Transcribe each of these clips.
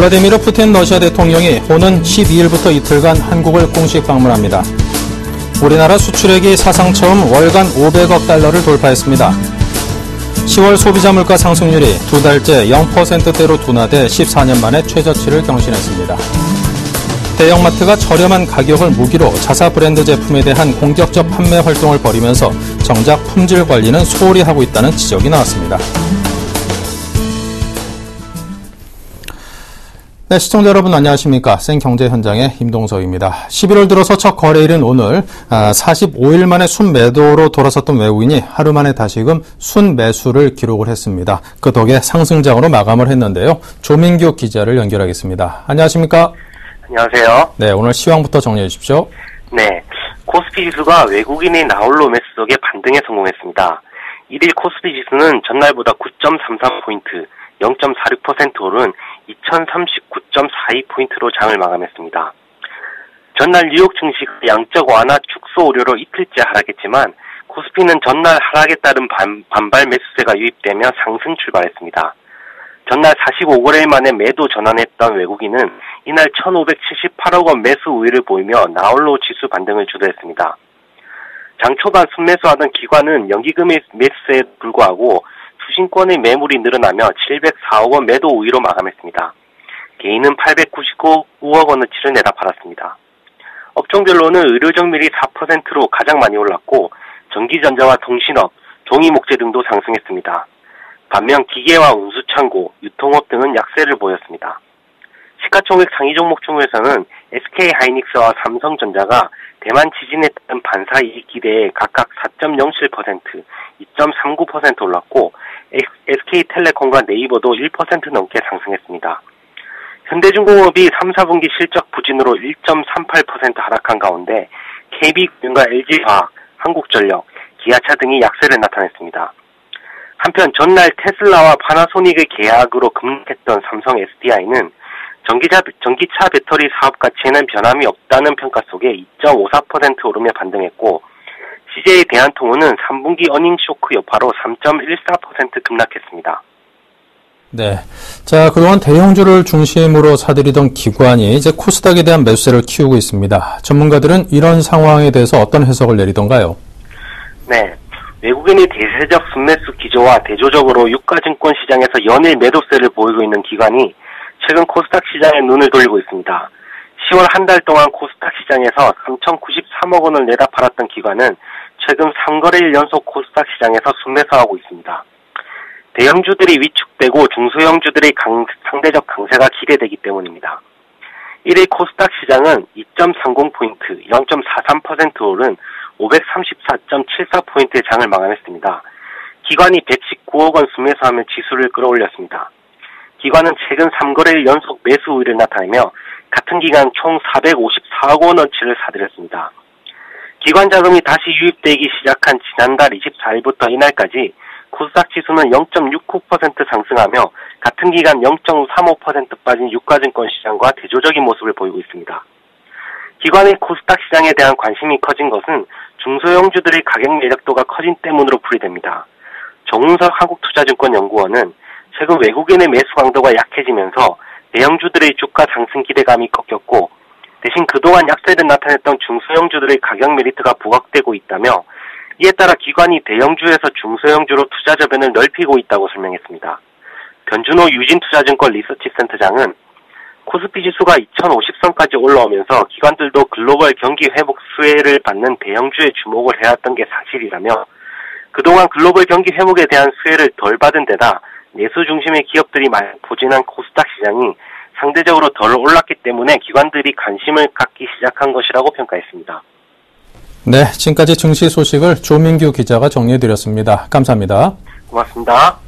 블라디미르 푸틴 러시아 대통령이 오는 12일부터 이틀간 한국을 공식 방문합니다. 우리나라 수출액이 사상 처음 월간 500억 달러를 돌파했습니다. 10월 소비자 물가 상승률이 두 달째 0%대로 둔화돼 14년 만에 최저치를 경신했습니다. 대형마트가 저렴한 가격을 무기로 자사 브랜드 제품에 대한 공격적 판매 활동을 벌이면서 정작 품질 관리는 소홀히 하고 있다는 지적이 나왔습니다. 네, 시청자 여러분 안녕하십니까. 생경제 현장의 임동석입니다. 11월 들어서 첫 거래일은 오늘 45일 만에 순매도로 돌아섰던 외국인이 하루 만에 다시금 순매수를 기록을 했습니다. 그 덕에 상승장으로 마감을 했는데요. 조민규 기자를 연결하겠습니다. 안녕하십니까. 안녕하세요. 네, 오늘 시황부터 정리해 주십시오. 네, 코스피 지수가 외국인의 나홀로 매수 덕에 반등에 성공했습니다. 1일 코스피 지수는 전날보다 9.33포인트, 0.46% 오른 2039.42포인트로 장을 마감했습니다. 전날 뉴욕 증시가 양적 완화 축소 우려로 이틀째 하락했지만 코스피는 전날 하락에 따른 반발 매수세가 유입되며 상승 출발했습니다. 전날 45거래일 만에 매도 전환했던 외국인은 이날 1,578억 원 매수 우위를 보이며 나홀로 지수 반등을 주도했습니다. 장 초반 순매수하던 기관은 연기금의 매수세에 불구하고 수신권의 매물이 늘어나며 704억 원 매도 우위로 마감했습니다. 개인은 899억 원어치를 내다 팔았습니다. 업종별로는 의료정밀이 4%로 가장 많이 올랐고 전기전자와 통신업, 종이목재 등도 상승했습니다. 반면 기계와 운수창고, 유통업 등은 약세를 보였습니다. 시가총액 상위 종목 중에서는 SK하이닉스와 삼성전자가 대만 지진에 따른 반사 이익 기대에 각각 4.07%, 2.39% 올랐고 SK텔레콤과 네이버도 1% 넘게 상승했습니다. 현대중공업이 3, 4분기 실적 부진으로 1.38% 하락한 가운데 KB금융과 LG화학, 한국전력, 기아차 등이 약세를 나타냈습니다. 한편 전날 테슬라와 파나소닉의 계약으로 급락했던 삼성 SDI는 전기차 배터리 사업 가치에는 변함이 없다는 평가 속에 2.54% 오르며 반등했고 CJ 대한통운은 3분기 어닝 쇼크 여파로 3.14% 급락했습니다. 네. 자, 그동안 대형주를 중심으로 사들이던 기관이 이제 코스닥에 대한 매수세를 키우고 있습니다. 전문가들은 이런 상황에 대해서 어떤 해석을 내리던가요? 네. 외국인의 대세적 순매수 기조와 대조적으로 유가증권 시장에서 연일 매도세를 보이고 있는 기관이 최근 코스닥 시장에 눈을 돌리고 있습니다. 10월 한 달 동안 코스닥 시장에서 3,093억 원을 내다 팔았던 기관은 최근 3거래일 연속 코스닥 시장에서 순매수하고 있습니다. 대형주들이 위축되고 중소형주들의 상대적 강세가 기대되기 때문입니다. 1일 코스닥 시장은 2.30포인트, 0.43% 오른 534.74포인트의 장을 마감했습니다. 기관이 119억 원 순매수하며 지수를 끌어올렸습니다. 기관은 최근 3거래일 연속 매수 우위를 나타내며 같은 기간 총 454억 원어치를 사들였습니다. 기관 자금이 다시 유입되기 시작한 지난달 24일부터 이날까지 코스닥 지수는 0.69% 상승하며 같은 기간 0.35% 빠진 유가증권 시장과 대조적인 모습을 보이고 있습니다. 기관의 코스닥 시장에 대한 관심이 커진 것은 중소형주들의 가격 매력도가 커진 때문으로 풀이됩니다. 정운석 한국투자증권연구원은 최근 외국인의 매수 강도가 약해지면서 대형주들의 주가 상승 기대감이 꺾였고 대신 그동안 약세를 나타냈던 중소형주들의 가격 메리트가 부각되고 있다며 이에 따라 기관이 대형주에서 중소형주로 투자 저변을 넓히고 있다고 설명했습니다. 변준호 유진투자증권 리서치센터장은 코스피 지수가 2050선까지 올라오면서 기관들도 글로벌 경기 회복 수혜를 받는 대형주에 주목을 해왔던 게 사실이라며 그동안 글로벌 경기 회복에 대한 수혜를 덜 받은 데다 내수 중심의 기업들이 많이 부진한 코스닥 시장이 상대적으로 덜 올랐기 때문에 기관들이 관심을 갖기 시작한 것이라고 평가했습니다. 네, 지금까지 증시 소식을 조민규 기자가 정리해드렸습니다. 감사합니다. 고맙습니다.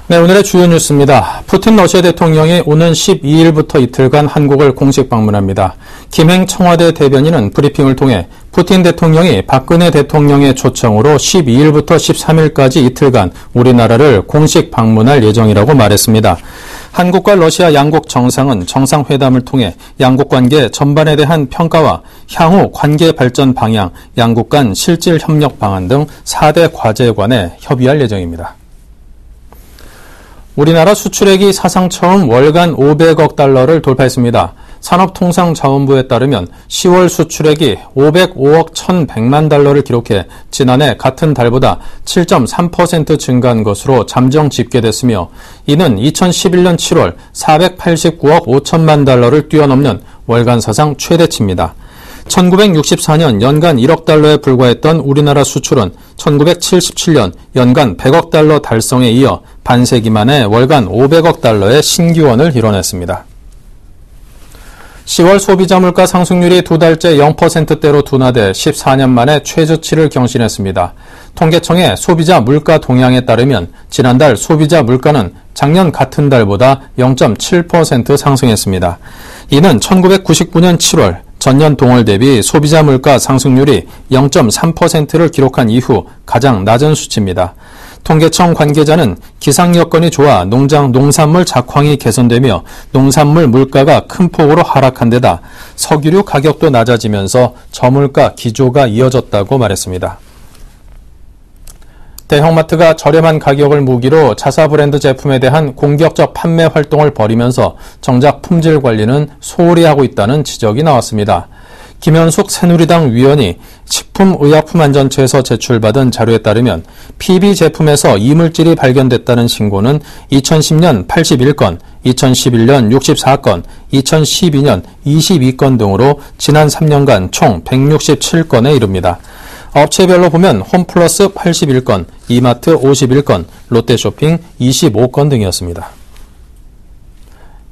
네, 오늘의 주요 뉴스입니다. 푸틴 러시아 대통령이 오는 12일부터 이틀간 한국을 공식 방문합니다. 김행 청와대 대변인은 브리핑을 통해 푸틴 대통령이 박근혜 대통령의 초청으로 12일부터 13일까지 이틀간 우리나라를 공식 방문할 예정이라고 말했습니다. 한국과 러시아 양국 정상은 정상회담을 통해 양국 관계 전반에 대한 평가와 향후 관계 발전 방향, 양국 간 실질 협력 방안 등 4대 과제에 관해 협의할 예정입니다. 우리나라 수출액이 사상 처음 월간 500억 달러를 돌파했습니다. 산업통상자원부에 따르면 10월 수출액이 505억 1,100만 달러를 기록해 지난해 같은 달보다 7.3% 증가한 것으로 잠정 집계됐으며 이는 2011년 7월 489억 5천만 달러를 뛰어넘는 월간 사상 최대치입니다. 1964년 연간 1억 달러에 불과했던 우리나라 수출은 1977년 연간 100억 달러 달성에 이어 반세기 만에 월간 500억 달러의 신기원을 이뤄냈습니다. 10월 소비자 물가 상승률이 두 달째 0%대로 둔화돼 14년 만에 최저치를 경신했습니다. 통계청의 소비자 물가 동향에 따르면 지난달 소비자 물가는 작년 같은 달보다 0.7% 상승했습니다. 이는 1999년 7월 전년 동월 대비 소비자 물가 상승률이 0.3%를 기록한 이후 가장 낮은 수치입니다. 통계청 관계자는 기상 여건이 좋아 농산물 작황이 개선되며 농산물 물가가 큰 폭으로 하락한 데다 석유류 가격도 낮아지면서 저물가 기조가 이어졌다고 말했습니다. 대형마트가 저렴한 가격을 무기로 자사 브랜드 제품에 대한 공격적 판매 활동을 벌이면서 정작 품질 관리는 소홀히 하고 있다는 지적이 나왔습니다. 김현숙 새누리당 위원이 식품의약품안전처에서 제출받은 자료에 따르면 PB 제품에서 이물질이 발견됐다는 신고는 2010년 81건, 2011년 64건, 2012년 22건 등으로 지난 3년간 총 167건에 이릅니다. 업체별로 보면 홈플러스 81건, 이마트 51건, 롯데쇼핑 25건 등이었습니다.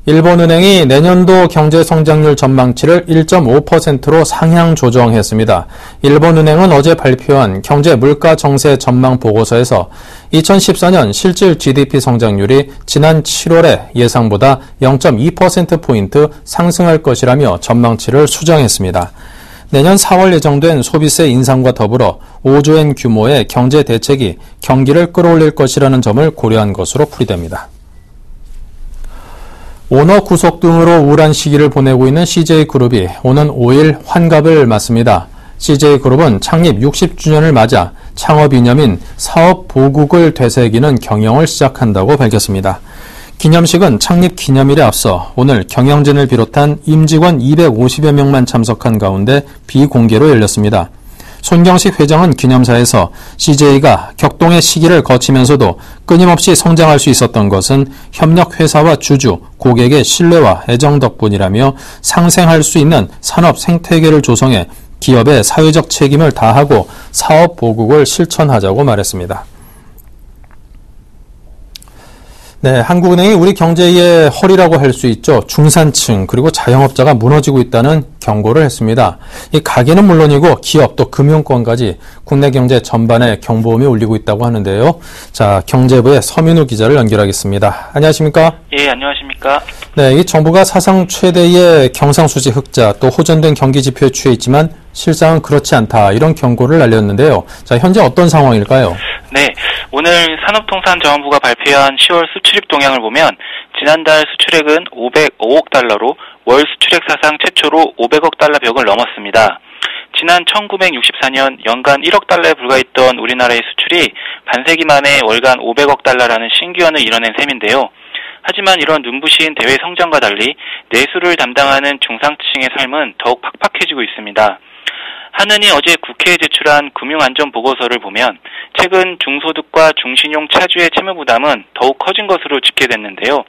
일본은행이 내년도 경제성장률 전망치를 1.5%로 상향 조정했습니다. 일본은행은 어제 발표한 경제 물가 정세 전망 보고서에서 2014년 실질 GDP 성장률이 지난 7월에 예상보다 0.2%포인트 상승할 것이라며 전망치를 수정했습니다. 내년 4월 예정된 소비세 인상과 더불어 5조엔 규모의 경제 대책이 경기를 끌어올릴 것이라는 점을 고려한 것으로 풀이됩니다. 오너 구속 등으로 우울한 시기를 보내고 있는 CJ그룹이 오는 5일 환갑을 맞습니다. CJ그룹은 창립 60주년을 맞아 창업 이념인 사업 보국을 되새기는 경영을 시작한다고 밝혔습니다. 기념식은 창립 기념일에 앞서 오늘 경영진을 비롯한 임직원 250여 명만 참석한 가운데 비공개로 열렸습니다. 손경식 회장은 기념사에서 CJ가 격동의 시기를 거치면서도 끊임없이 성장할 수 있었던 것은 협력회사와 주주, 고객의 신뢰와 애정 덕분이라며 상생할 수 있는 산업 생태계를 조성해 기업의 사회적 책임을 다하고 사업 보국을 실천하자고 말했습니다. 네, 한국은행이 우리 경제의 허리라고 할 수 있죠. 중산층 그리고 자영업자가 무너지고 있다는 경고를 했습니다. 이 가게는 물론이고 기업 또 금융권까지 국내 경제 전반에 경보음이 울리고 있다고 하는데요. 자, 경제부의 서민우 기자를 연결하겠습니다. 안녕하십니까? 예, 안녕하십니까? 네, 이 정부가 사상 최대의 경상수지 흑자 또 호전된 경기 지표에 취해 있지만 실상은 그렇지 않다 이런 경고를 날렸는데요. 자, 현재 어떤 상황일까요? 네, 오늘 산업통상자원부가 발표한 10월 수출입 동향을 보면 지난달 수출액은 505억 달러로 월 수출액 사상 최초로 500억 달러 벽을 넘었습니다. 지난 1964년 연간 1억 달러에 불과했던 우리나라의 수출이 반세기 만에 월간 500억 달러라는 신기원을 이뤄낸 셈인데요. 하지만 이런 눈부신 대외 성장과 달리 내수를 담당하는 중상층의 삶은 더욱 팍팍해지고 있습니다. 한은이 어제 국회에 제출한 금융안전보고서를 보면 최근 중소득과 중신용 차주의 채무부담은 더욱 커진 것으로 집계됐는데요.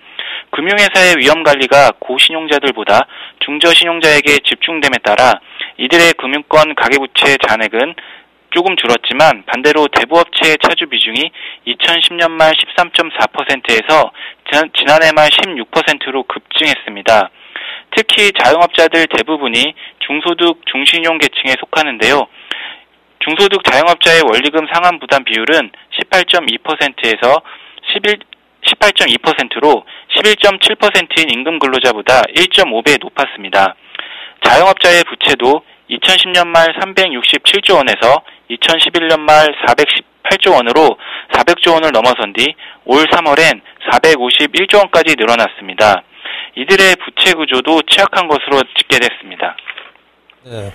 금융회사의 위험관리가 고신용자들보다 중저신용자에게 집중됨에 따라 이들의 금융권 가계부채 잔액은 조금 줄었지만 반대로 대부업체의 차주 비중이 2010년 말 13.4%에서 지난해 말 16%로 급증했습니다. 특히 자영업자들 대부분이 중소득, 중신용 계층에 속하는데요. 중소득 자영업자의 원리금 상환 부담 비율은 18.2%에서 18.2%로 11.7%인 임금 근로자보다 1.5배 높았습니다. 자영업자의 부채도 2010년 말 367조 원에서 2011년 말 418조 원으로 400조 원을 넘어선 뒤 올 3월엔 451조 원까지 늘어났습니다. 이들의 부채 구조도 취약한 것으로 집계됐습니다. 네.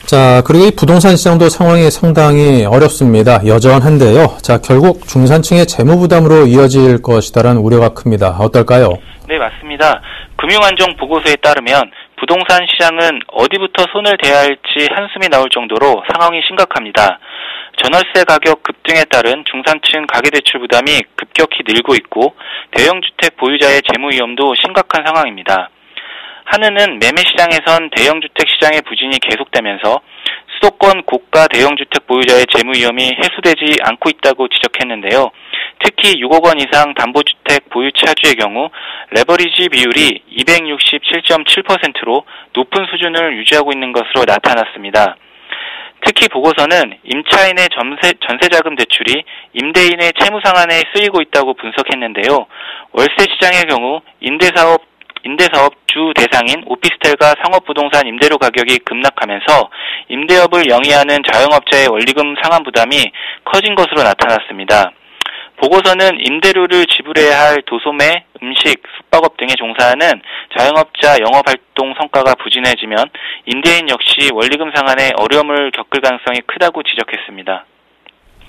자, 그리고 이 부동산 시장도 상황이 상당히 어렵습니다. 여전한데요. 자, 결국 중산층의 재무 부담으로 이어질 것이다라는 우려가 큽니다. 어떨까요? 네, 맞습니다. 금융안정 보고서에 따르면 부동산 시장은 어디부터 손을 대야 할지 한숨이 나올 정도로 상황이 심각합니다. 전월세 가격 급등에 따른 중산층 가계대출 부담이 급격히 늘고 있고 대형주택 보유자의 재무 위험도 심각한 상황입니다. 한은은 매매시장에선 대형주택 시장의 부진이 계속되면서 수도권 고가 대형주택 보유자의 재무 위험이 해소되지 않고 있다고 지적했는데요. 특히 6억 원 이상 담보주택 보유 차주의 경우 레버리지 비율이 267.7%로 높은 수준을 유지하고 있는 것으로 나타났습니다. 특히 보고서는 임차인의 전세자금 대출이 임대인의 채무 상환에 쓰이고 있다고 분석했는데요. 월세 시장의 경우 임대사업 주 대상인 오피스텔과 상업부동산 임대료 가격이 급락하면서 임대업을 영위하는 자영업자의 원리금 상환 부담이 커진 것으로 나타났습니다. 보고서는 임대료를 지불해야 할 도소매, 음식, 숙박업 등에 종사하는 자영업자 영업활동 성과가 부진해지면 임대인 역시 원리금 상환에 어려움을 겪을 가능성이 크다고 지적했습니다.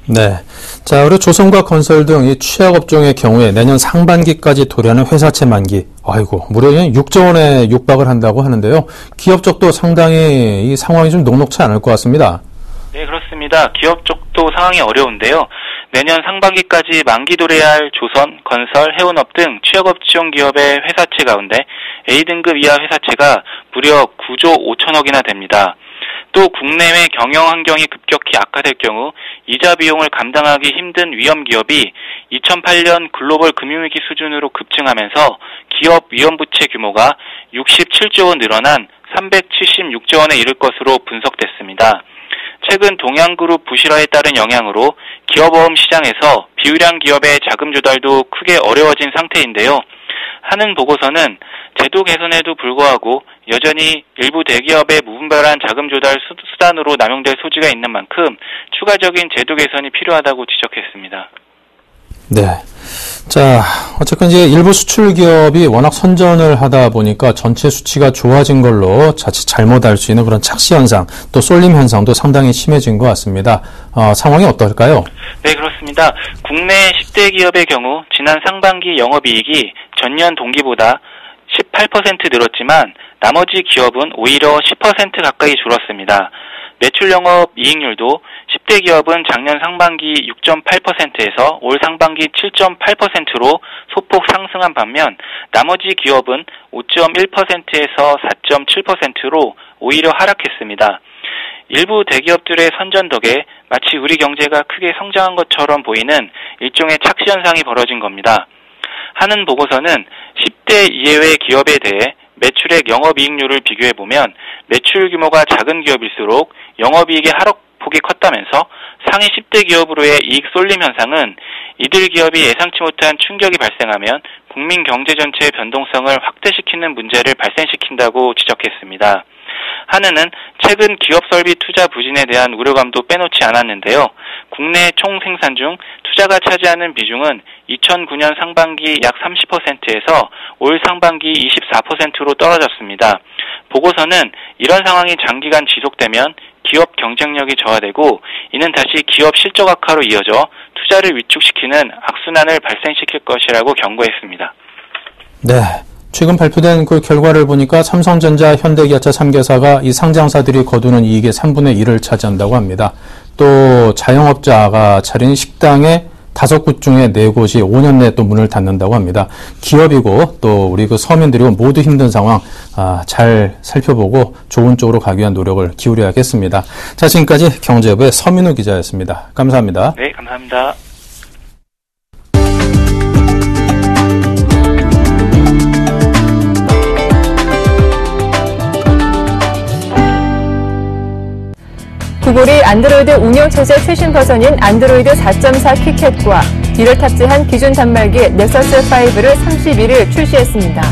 네. 자, 그리고 조선과 건설 등 이 취약업종의 경우에 내년 상반기까지 도래하는 회사채 만기, 아이고, 무려 6조 원에 육박을 한다고 하는데요. 기업 쪽도 상당히 이 상황이 좀 녹록치 않을 것 같습니다. 네, 그렇습니다. 기업 쪽도 상황이 어려운데요. 내년 상반기까지 만기 도래할 조선, 건설, 해운업 등 취약업 지원 기업의 회사채 가운데 A등급 이하 회사채가 무려 9조 5천억이나 됩니다. 또 국내외 경영 환경이 급격히 악화될 경우 이자 비용을 감당하기 힘든 위험 기업이 2008년 글로벌 금융위기 수준으로 급증하면서 기업 위험 부채 규모가 67조 원 늘어난 376조 원에 이를 것으로 분석됐습니다. 최근 동양그룹 부실화에 따른 영향으로 기업어음 시장에서 비유량 기업의 자금 조달도 크게 어려워진 상태인데요. 한은 보고서는 제도 개선에도 불구하고 여전히 일부 대기업의 무분별한 자금 조달 수단으로 남용될 소지가 있는 만큼 추가적인 제도 개선이 필요하다고 지적했습니다. 네. 자, 어쨌건 이제 일부 수출 기업이 워낙 선전을 하다 보니까 전체 수치가 좋아진 걸로 자칫 잘못 알 수 있는 그런 착시 현상, 또 쏠림 현상도 상당히 심해진 것 같습니다. 상황이 어떨까요? 네, 그렇습니다. 국내 10대 기업의 경우 지난 상반기 영업이익이 전년 동기보다 18% 늘었지만 나머지 기업은 오히려 10% 가까이 줄었습니다. 매출 영업 이익률도 10대 기업은 작년 상반기 6.8%에서 올 상반기 7.8%로 소폭 상승한 반면 나머지 기업은 5.1%에서 4.7%로 오히려 하락했습니다. 일부 대기업들의 선전 덕에 마치 우리 경제가 크게 성장한 것처럼 보이는 일종의 착시 현상이 벌어진 겁니다. 한은 보고서는 10대 이외의 기업에 대해 매출액 영업이익률을 비교해보면 매출 규모가 작은 기업일수록 영업이익의 하락폭이 컸다면서 상위 10대 기업으로의 이익 쏠림 현상은 이들 기업이 예상치 못한 충격이 발생하면 국민 경제 전체의 변동성을 확대시키는 문제를 발생시킨다고 지적했습니다. 한은은 최근 기업 설비 투자 부진에 대한 우려감도 빼놓지 않았는데요. 국내 총 생산 중 투자가 차지하는 비중은 2009년 상반기 약 30%에서 올 상반기 24%로 떨어졌습니다. 보고서는 이런 상황이 장기간 지속되면 기업 경쟁력이 저하되고 이는 다시 기업 실적 악화로 이어져 투자를 위축시키는 악순환을 발생시킬 것이라고 경고했습니다. 네. 최근 발표된 그 결과를 보니까 삼성전자, 현대기아차 3개사가 이 상장사들이 거두는 이익의 3분의 1을 차지한다고 합니다. 또 자영업자가 차린 식당의 5곳 중에 4곳이 5년 내에 또 문을 닫는다고 합니다. 기업이고 또 우리 그 서민들이고 모두 힘든 상황 잘 살펴보고 좋은 쪽으로 가기 위한 노력을 기울여야겠습니다. 자, 지금까지 경제부의 서민우 기자였습니다. 감사합니다. 네, 감사합니다. 구글이 안드로이드 운영체제 최신 버전인 안드로이드 4.4 키캣과 이를 탑재한 기존 단말기 넥서스 5를 31일 출시했습니다.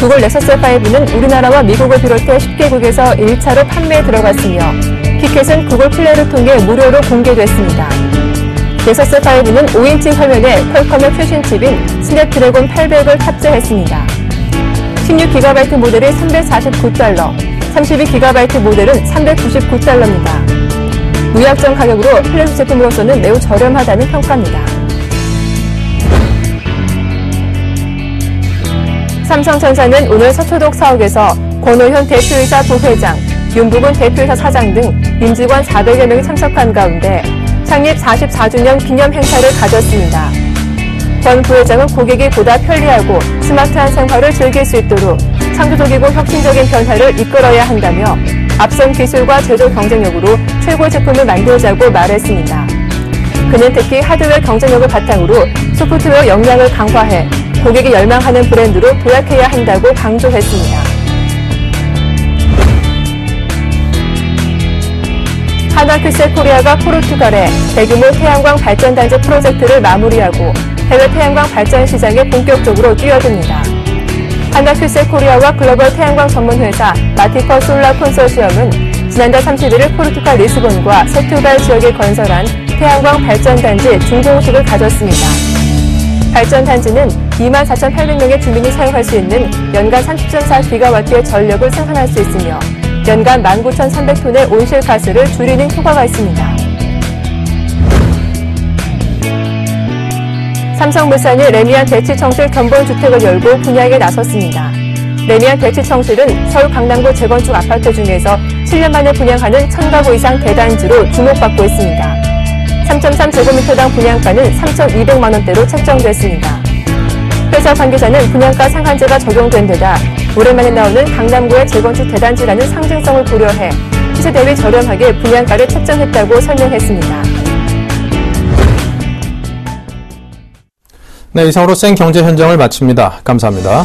구글 넥서스 5는 우리나라와 미국을 비롯해 10개국에서 1차로 판매에 들어갔으며 키캣은 구글 플레이를 통해 무료로 공개됐습니다. 넥서스 5는 5인치 화면에 퀄컴의 최신 칩인 스냅드래곤 800을 탑재했습니다. 16GB 모델이 $349, 32GB 모델은 $399입니다. 무약정 가격으로 플래시 제품으로서는 매우 저렴하다는 평가입니다. 삼성전자는 오늘 서초동 사옥에서 권오현 대표이사 부회장, 윤부근 대표이사 사장 등 임직원 400여 명이 참석한 가운데 창립 44주년 기념 행사를 가졌습니다. 권 부회장은 고객이 보다 편리하고 스마트한 생활을 즐길 수 있도록 창조적이고 혁신적인 변화를 이끌어야 한다며 앞선 기술과 제조 경쟁력으로 최고 제품을 만들자고 말했습니다. 그는 특히 하드웨어 경쟁력을 바탕으로 소프트웨어 역량을 강화해 고객이 열망하는 브랜드로 도약해야 한다고 강조했습니다. 한화큐셀코리아가 포르투갈에 대규모 태양광 발전단지 프로젝트를 마무리하고 해외 태양광 발전 시장에 본격적으로 뛰어듭니다. 한화큐셀코리아와 글로벌 태양광 전문회사 마티퍼 솔라 콘소시엄은 지난달 31일 포르투갈 리스본과 세투발 지역에 건설한 태양광 발전단지 준공식을 가졌습니다. 발전단지는 24,800명의 주민이 사용할 수 있는 연간 30.4GW의 전력을 생산할 수 있으며 연간 19,300톤의 온실가스를 줄이는 효과가 있습니다. 삼성물산이 레미안 대치청실 견본주택을 열고 분양에 나섰습니다. 레미안 대치청실은 서울 강남구 재건축 아파트 중에서 7년 만에 분양하는 1,000가구 이상 대단지로 주목받고 있습니다. 3.3제곱미터당 분양가는 3,200만 원대로 책정됐습니다. 회사 관계자는 분양가 상한제가 적용된 데다 오랜만에 나오는 강남구의 재건축 대단지라는 상징성을 고려해 시세 대비 저렴하게 분양가를 책정했다고 설명했습니다. 네, 이상으로 생경제 현장을 마칩니다. 감사합니다.